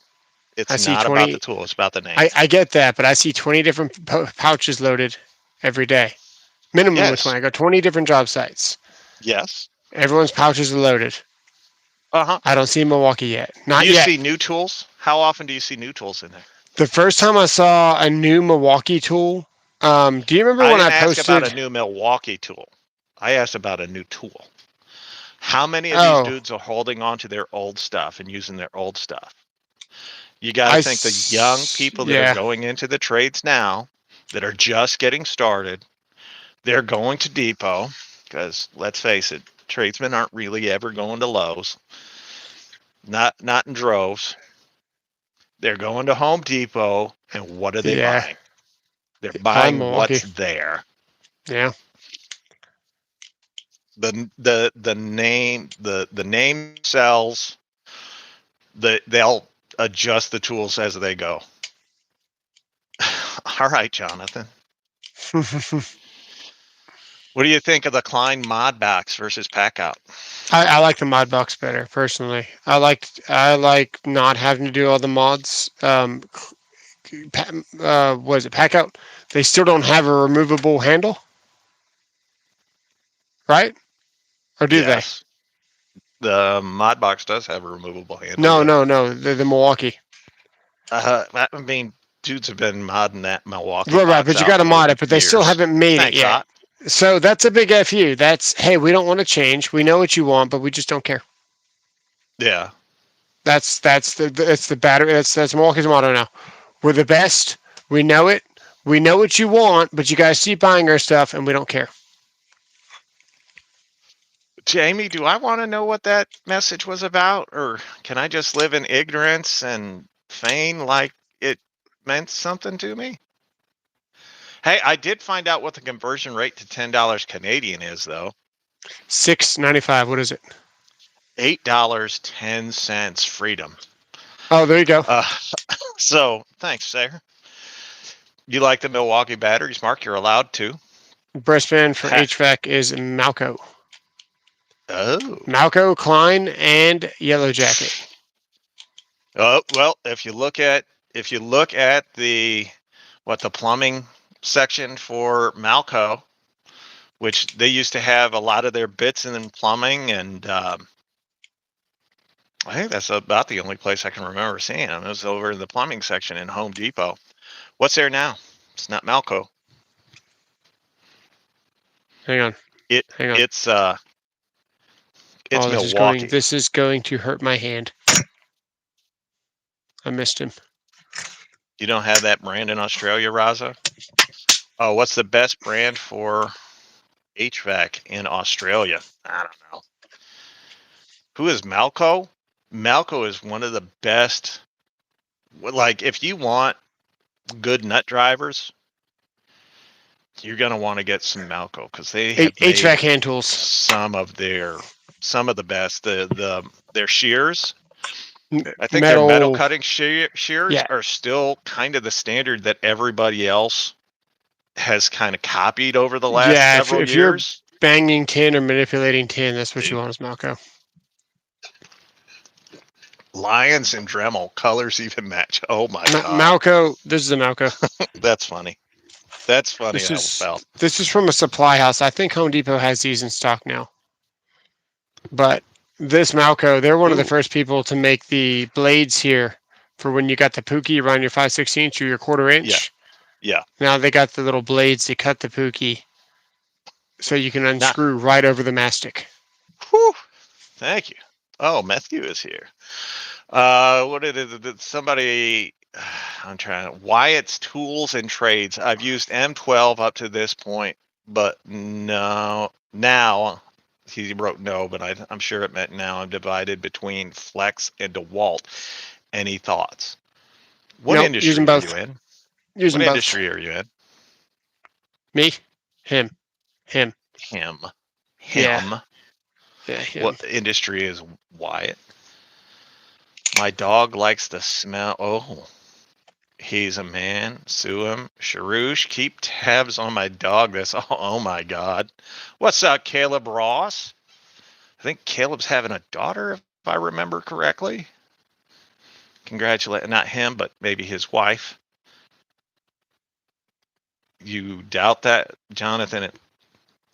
It's not about the tool. It's about the name. I get that, but I see 20 different pouches loaded every day. Minimum with 20. I go 20 different job sites. Yes. Everyone's pouches are loaded. I don't see Milwaukee yet. Not yet. Do you see new tools? How often do you see new tools in there? The first time I saw a new Milwaukee tool, do you remember when I posted? I didn't ask about a new Milwaukee tool. I asked about a new tool. How many of these dudes are holding on to their old stuff and using their old stuff? You got to think the young people that are going into the trades now, that are just getting started, they're going to Depot, because let's face it, tradesmen aren't really ever going to Lowe's. Not in droves. They're going to Home Depot, and what are they buying? They're Klein buying Milwaukee. what's there. Yeah. The name sells. They'll adjust the tools as they go. All right, Jonathan. What do you think of the Klein mod box versus pack out? I like the mod box better personally. I like not having to do all the mods. Was it pack out? They still don't have a removable handle, right? Or do they? Yes, the mod box does have a removable handle. No, Yeah. no, no. The Milwaukee. I mean, dudes have been modding that Milwaukee Right, box but you out got to for mod it, but they still years. haven't made it Thanks, yet. Hot. So that's a big FU. That's, hey, we don't want to change. We know what you want, but we just don't care. Yeah. That's the battery. That's Milwaukee's motto now. We're the best. We know it. We know what you want, but you guys keep buying our stuff, and we don't care. Jamie, do I want to know what that message was about, or can I just live in ignorance and feign like it meant something to me? Hey, I did find out what the conversion rate to $10 Canadian is, though. $6.95. What is it? $8.10 freedom. Oh, there you go. So thanks, sir. You like the Milwaukee batteries, Mark? You're allowed to. Breastband for HVAC is Malco. Oh. Malco, Klein, and Yellow Jacket. Oh well, if you look at the plumbing section for Malco, which they used to have a lot of their bits in plumbing, and I think that's about the only place I can remember seeing them. It was over in the plumbing section in Home Depot. What's there now? It's not Malco. Hang on. Hang on. It's this Milwaukee. This is going to hurt my hand. I missed him. You don't have that brand in Australia, Raza? Oh, what's the best brand for HVAC in Australia? I don't know. Who is Malco? Malco is one of the best. Like, if you want good nut drivers, you're gonna want to get some Malco because they have HVAC hand tools. Some of the best. Their shears. I think metal, their metal cutting shears are still kind of the standard that everybody else has kind of copied over the last several if years. You're banging tin or manipulating tin, that's what you want is Malco. Lions and Dremel colors even match. Oh my god. Malco, this is a Malco. That's funny. That's funny. This is from a supply house. I think Home Depot has these in stock now. But this Malco, they're one of the first people to make the blades here for when you got the Pookie around your 5/16 or your 1/4 inch. Yeah. Now they got the little blades to cut the Pookie so you can unscrew right over the mastic. Whew. Thank you. Oh, Matthew is here. What did it? Somebody, I'm trying. Wyatt's Tools and Trades. I've used M12 up to this point, but no. Now, he wrote no, but I'm sure it meant now. I'm divided between Flex and DeWalt. Any thoughts? What industry are you in? What industry are you in? Me? Him. Him. Yeah, him. What industry is Wyatt? My dog likes the smell. Oh, he's a man. Sue him. Sharouche, keep tabs on my dog. Oh my God. What's up, Caleb Ross? I think Caleb's having a daughter, if I remember correctly. Congratulate, not him, but maybe his wife. You doubt that, Jonathan?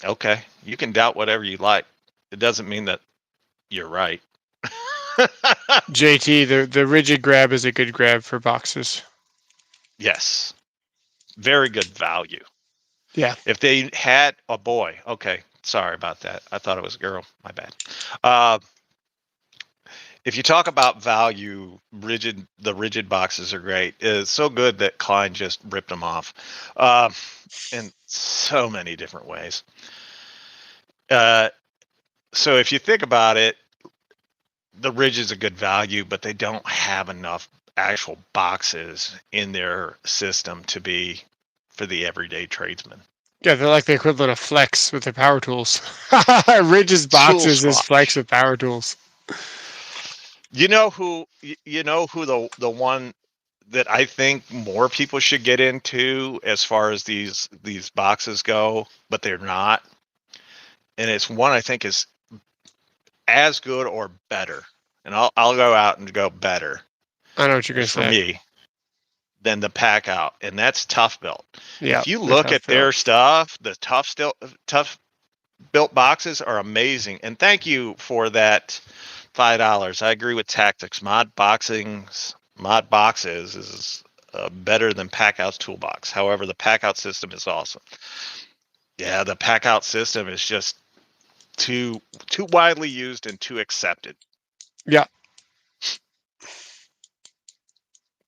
Okay, you can doubt whatever you like. It doesn't mean that you're right. JT, the rigid grab is a good grab for boxes. Yes. Very good value. Yeah. If they had a boy, okay. Sorry about that. I thought it was a girl. My bad. If you talk about value, the rigid boxes are great. It's so good that Klein just ripped them off in so many different ways. So if you think about it, the Ridge is a good value, but they don't have enough actual boxes in their system to be for the everyday tradesman. Yeah, they're like the equivalent of Flex with their power tools. Ridge's Tool boxes is Flex squash. with power tools. You know who the one that I think more people should get into as far as these boxes go, but they're not. And it's one I think is as good or better. And I'll go out and go better I know what you're gonna for say. me than the pack out, and that's Tough Built. Yeah, If you the look Tough at their Built. stuff, the Tough Built boxes are amazing. And thank you for that $5. I agree with Tactics. Mod boxes is better than Packout's toolbox. However, the Packout system is awesome. Yeah, the Packout system is just too widely used and too accepted. Yeah.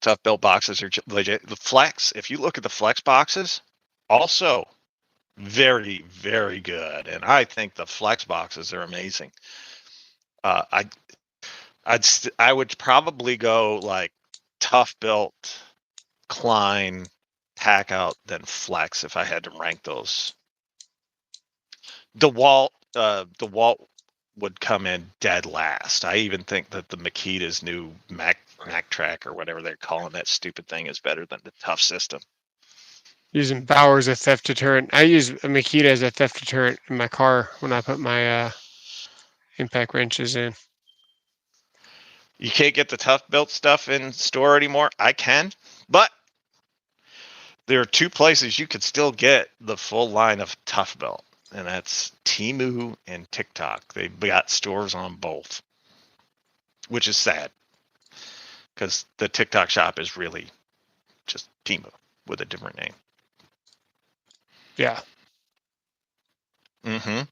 Tough Built boxes are legit. The Flex, if you look at the Flex boxes, also very, very good. And I think the Flex boxes are amazing. I would probably go like Tough Built, Klein, Packout, then Flex if I had to rank those. DeWalt would come in dead last. I even think that the Makita's new Mac Track or whatever they're calling that stupid thing is better than the Tough system. Using Bauer as a theft deterrent. I use a Makita as a theft deterrent in my car when I put my impact wrenches in. You can't get the Tough Built stuff in store anymore. I can, but there are two places you could still get the full line of Tough Built, and that's Temu and TikTok. They've got stores on both, which is sad because the TikTok shop is really just Temu with a different name. Yeah. Mm-hmm.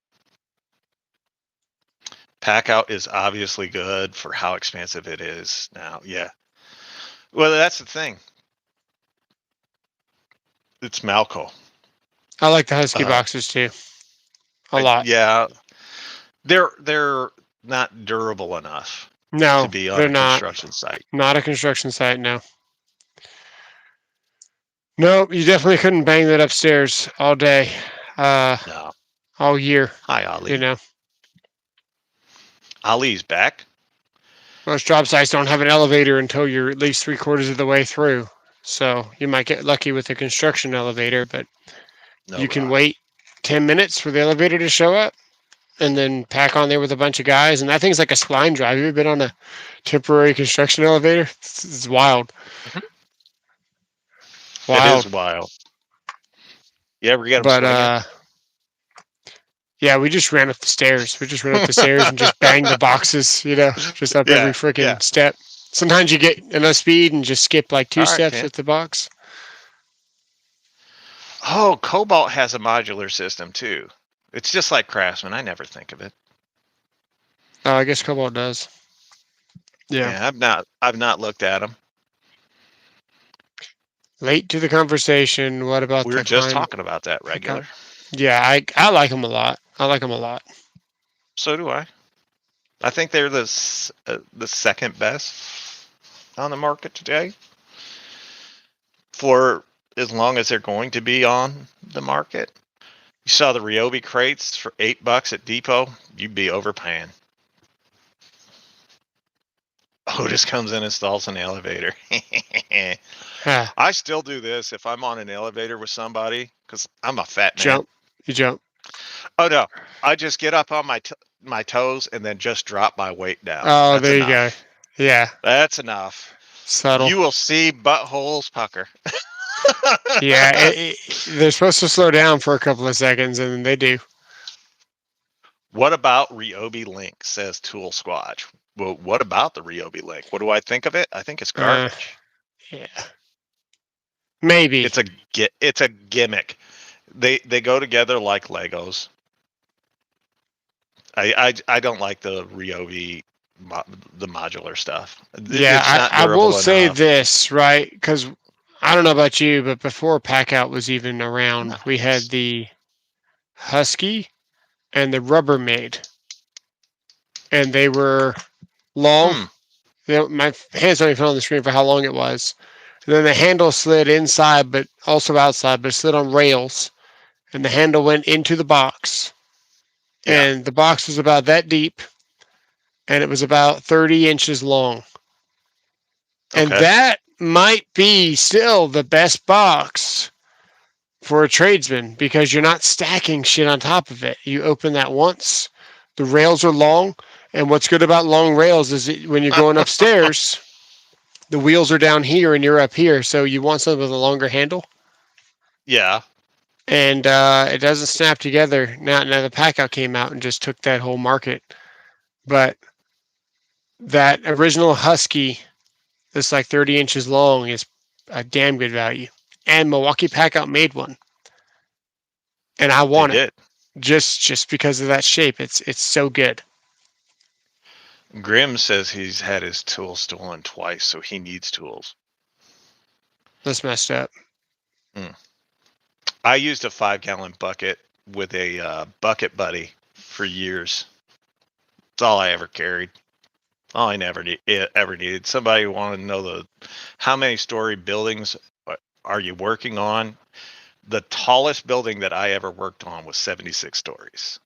Packout is obviously good for how expensive it is now. Yeah. Well, that's the thing. It's Malco. I like the Husky boxes too. A lot. Yeah. They're not durable enough No, to be on they're a not. construction site. Not a construction site, no. No, you definitely couldn't bang that upstairs all day. No. All year, Hi, Ali. you know. Ali's back. Most job sites don't have an elevator until you're at least 3/4 of the way through. So you might get lucky with a construction elevator, but No you can rock. wait 10 minutes for the elevator to show up and then pack on there with a bunch of guys. And that thing's like a spline drive. Have you ever been on a temporary construction elevator? It's wild. Mhm. Wild. It is wild. You ever get them swinging? Yeah, we just ran up the stairs. We just ran up the stairs and just banged the boxes, you know, just up every freaking step. Sometimes you get enough speed and just skip like 2 steps with the box. Oh, Cobalt has a modular system too. It's just like Craftsman. I never think of it. Oh, I guess Cobalt does. Yeah. I've not looked at them. Late to the conversation. What about we were just talking about that regular? Yeah, I like them a lot. I like them a lot. So do I. I think they're the second best on the market today. For as long as they're going to be on the market. You saw the Ryobi crates for $8 at Depot. You'd be overpaying. Otis comes in and installs an elevator. I still do this if I'm on an elevator with somebody because I'm a fat man. You jump. Oh no! I just get up on my toes and then just drop my weight down. Oh, That's there enough. You go. Yeah. That's enough. Subtle. You will see buttholes pucker. Yeah, they're supposed to slow down for a couple of seconds, and then they do. What about Ryobi Link? Says Tool Squatch. Well, what about the Ryobi Link? What do I think of it? I think it's garbage. Yeah. Maybe. It's a gimmick. They go together like Legos. I don't like the Ryobi the modular stuff. Yeah, I will say this, right? Because I don't know about you, but before Packout was even around, we had the Husky and the Rubbermaid, and they were long. My hands don't even fit on the screen for how long it was. And then the handle slid inside, but also outside, but it slid on rails. And the handle went into the box. Yeah. And the box was about that deep, and it was about 30 inches long. And Okay. that might be still the best box for a tradesman because you're not stacking shit on top of it. You open that once. The rails are long, and what's good about long rails is that when you're going upstairs, the wheels are down here and you're up here, so you want something with a longer handle, Yeah. and it doesn't snap together. Now the pack out came out and just took that whole market, but that original Husky that's like 30 inches long is a damn good value. And Milwaukee Packout made one, and I They want it did. just because of that shape. It's so good. Grim says he's had his tools stolen twice, so he needs tools. That's messed up. I used a 5-gallon bucket with a bucket buddy for years. That's all I ever carried. All I ever needed. Somebody wanted to know how many story buildings are you working on? The tallest building that I ever worked on was 76 stories.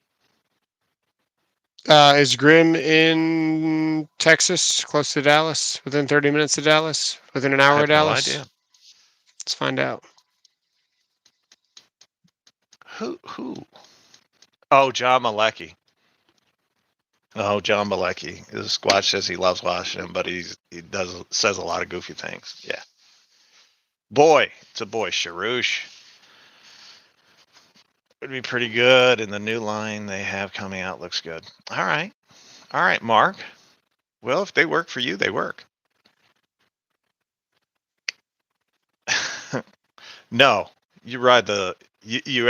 Is Grim in Texas, close to Dallas, within 30 minutes of Dallas, within an I hour of have no Dallas? idea. Let's find out. Who? Oh, John Malecki. Oh, John Malecki. The Squatch says he loves Washington, but he says a lot of goofy things. Yeah. Boy, it's a boy. Sharouche would be pretty good, and the new line they have coming out looks good. All right, Mark. Well, if they work for you, they work. No, you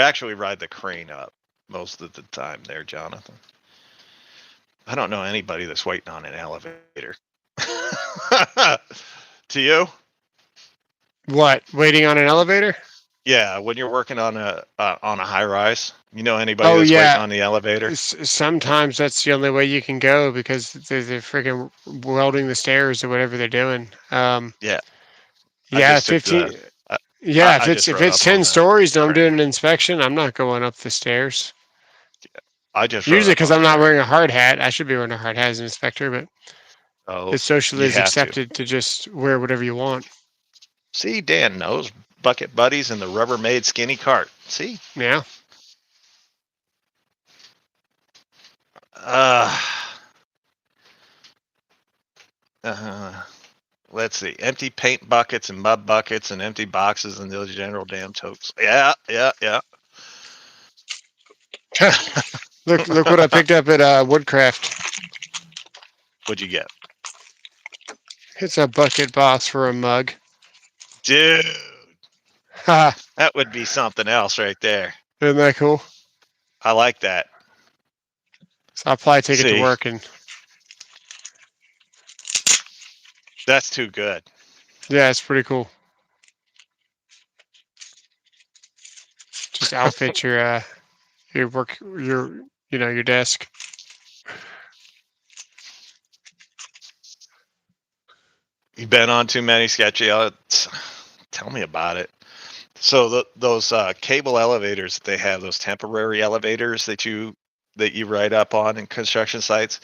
actually ride the crane up most of the time there, Jonathan. I don't know anybody that's waiting on an elevator. To you? What? Waiting on an elevator? Yeah, when you're working on a high rise, you know anybody Oh that's waiting yeah. on the elevator? Sometimes that's the only way you can go because they're freaking welding the stairs or whatever they're doing. Yeah, I Yeah, just took the 15. Yeah, I just if rode it's up 10 on the stories and I'm doing crane. an inspection, I'm not going up the stairs. I just rode Usually up because on the I'm not crane. wearing a hard hat. I should be wearing a hard hat as an inspector, but Oh, it's socially you is have to. accepted to just wear whatever you want. See, Dan knows bucket buddies and the Rubbermaid skinny cart. See, Yeah. uh, uh, let's see, empty paint buckets and mud buckets and empty boxes and those general damn totes. Yeah. Look what I picked up at Woodcraft. What'd you get, It's a bucket boss for a mug. dude? Ha! That would be something else right there. Isn't that cool? I like that. So I'll probably take it to See, work and that's too good. yeah, it's pretty cool. Just outfit your work your desk. You've been on too many sketchy. Tell me about it. So those cable elevators that they have, those temporary elevators that you ride up on in construction sites,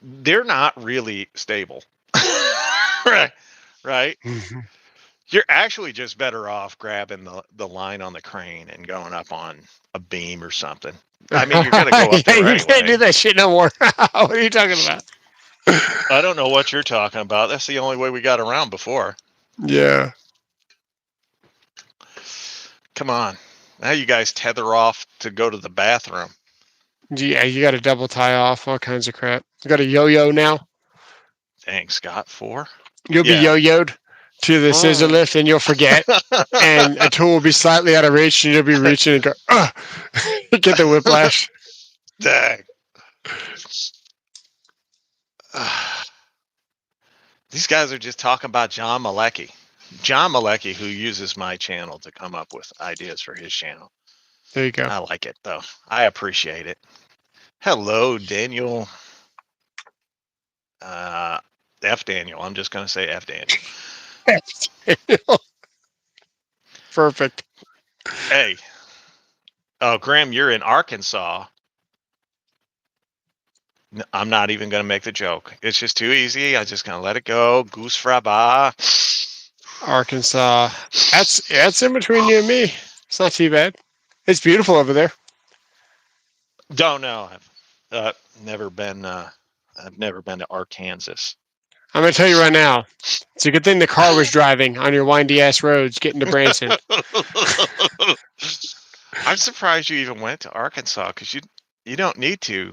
they're not really stable. Right. Right. You're actually just better off grabbing the line on the crane and going up on a beam or something. I mean, you're going to go up Yeah, there you can't anyway. do that shit no more. What are you talking about? I don't know what you're talking about. That's the only way we got around before. Yeah. Come on. Now you guys tether off to go to the bathroom. Yeah, you got to double tie off, all kinds of crap. You got a yo-yo now. Dang, Scott, 4? You'll be Yeah. yo-yoed to the scissor lift, and you'll forget, and a tool will be slightly out of reach, and you'll be reaching and go, get the whiplash. Dang. These guys are just talking about John Malecki. John Malecki, who uses my channel to come up with ideas for his channel. There you go. I like it, though. I appreciate it. Hello, Daniel. F. Daniel. I'm just going to say F. Daniel. Perfect. Hey, oh, Graham, you're in Arkansas. I'm not even going to make the joke. It's just too easy. I'm just going to let it go. Goose fraba. Arkansas. That's in between you and me. It's not too bad. It's beautiful over there. Don't know. I've never been. I've never been to Arkansas. I'm gonna tell you right now. It's a good thing the car was driving on your windy ass roads getting to Branson. I'm surprised you even went to Arkansas because you don't need to.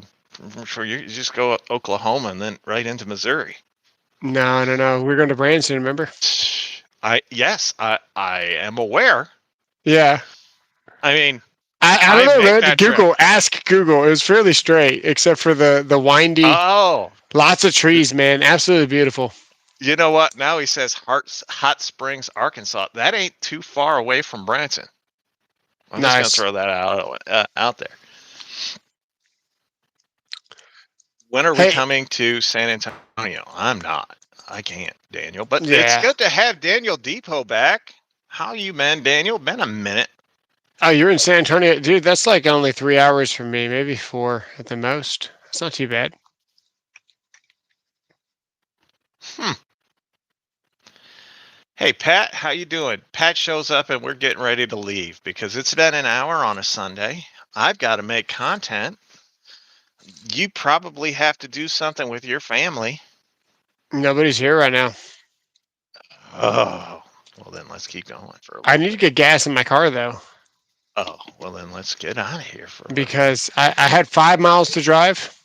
For you just go up Oklahoma and then right into Missouri. No. We're going to Branson, remember? I am aware. Yeah. I mean, I don't I know, make man. that trip. Ask Google. It was fairly straight, except for the windy, Oh, lots of trees, man. Absolutely beautiful. you know what? Now he says Hot Springs, Arkansas. That ain't too far away from Branson. I'm just gonna Nice. throw that out there. When are we Hey, coming to San Antonio? I'm not. I can't, Daniel. But it's yeah. good to have Daniel Depot back. How you, man, Daniel? Been a minute. Oh, you're in San Antonio, dude. That's like only 3 hours from me, maybe 4 at the most. It's not too bad. Hmm. Hey, Pat, how you doing? Pat shows up and we're getting ready to leave because it's been an hour on a Sunday. I've got to make content. You probably have to do something with your family. Nobody's here right now. Oh, well then let's keep going for a I little need to bit. get gas in my car though, Oh, well then let's get out of here for a little bit. because I had 5 miles to drive,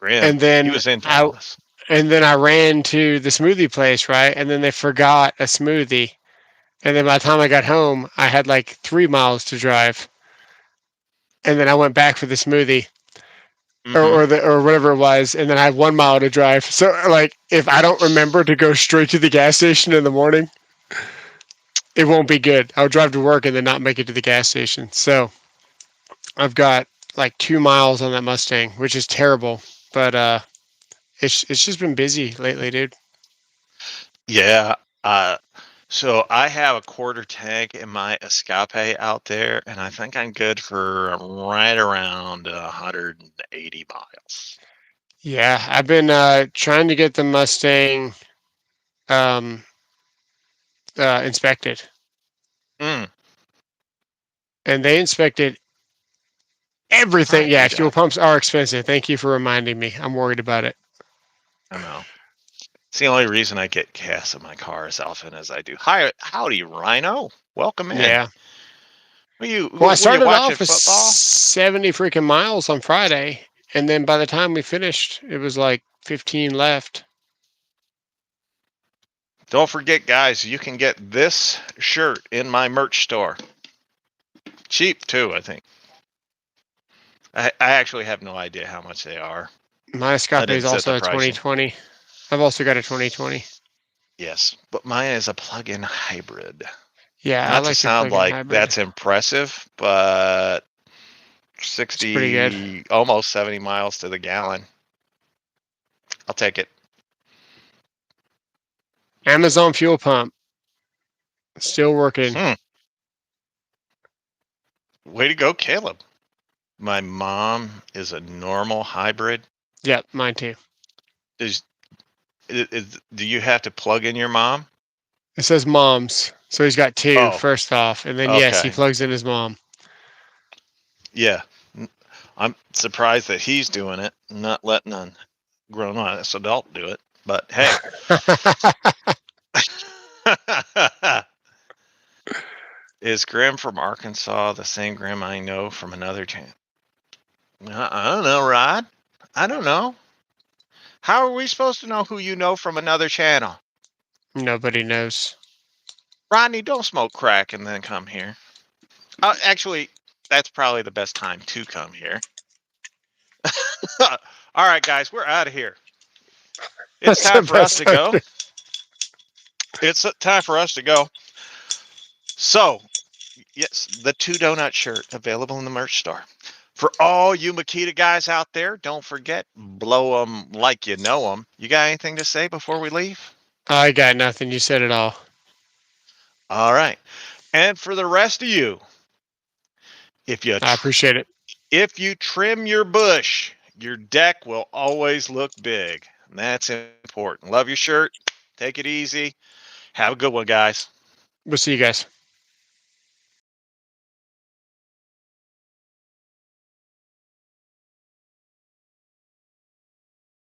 Graham, and he then was in I Dallas. ran to the smoothie place, right? And then they forgot a smoothie. And then by the time I got home, I had like 3 miles to drive. And then I went back for the smoothie Mm-hmm. or whatever it was. And then I had 1 mile to drive. So like if I don't remember to go straight to the gas station in the morning, it won't be good. I'll drive to work and then not make it to the gas station. So I've got like 2 miles on that Mustang, which is terrible. But it's just been busy lately, dude. Yeah. Uh, so I have a quarter tank in my Escape out there, and I think I'm good for right around 180 miles. Yeah, I've been trying to get the Mustang um, inspected, Mm, and they inspected I everything. do Yeah, fuel that. pumps are expensive. Thank you for reminding me. I'm worried about it. I know. It's the only reason I get gas in my car as often as I do. Hi, howdy, Rhino. Welcome in. Yeah. Well, I Were you started watching off with football? 70 freaking miles on Friday, and then by the time we finished, it was like 15 left. Don't forget, guys, you can get this shirt in my merch store. Cheap too, I think. I actually have no idea how much they are. My I Escape is didn't set the also a pricing. 2020. I've also got a 2020. Yes, but mine is a plug-in hybrid. Yeah, I Not to like your sound plug-in like hybrid. that's impressive, but It's pretty good. 60, almost 70 miles to the gallon. I'll take it. Amazon fuel pump still working. Hmm. Way to go, Caleb. My mom is a normal hybrid. Yep, mine too. Is, do you have to plug in your mom? It says moms, so he's got two Oh, first off, and then yes, he okay. plugs in his mom. Yeah. I'm surprised that he's doing it, not letting a grown-ass adult do it. But hey. Is Graham from Arkansas the same Graham I know from another channel? I don't know, Rod. I don't know. How are we supposed to know who you know from another channel? Nobody knows. Rodney, don't smoke crack and then come here. Actually, that's probably the best time to come here. All right, guys, we're out of here. It's That's the time for us best to time. go. It's time for us to go. So, yes, the 2 donut shirt available in the merch store. For all you Makita guys out there, don't forget, blow them like you know them. You got anything to say before we leave? I got nothing. You said it all. All right. And for the rest of you, if you I appreciate it. if you trim your bush, your deck will always look big. And that's important. Love your shirt. Take it easy. Have a good one, guys. We'll see you guys.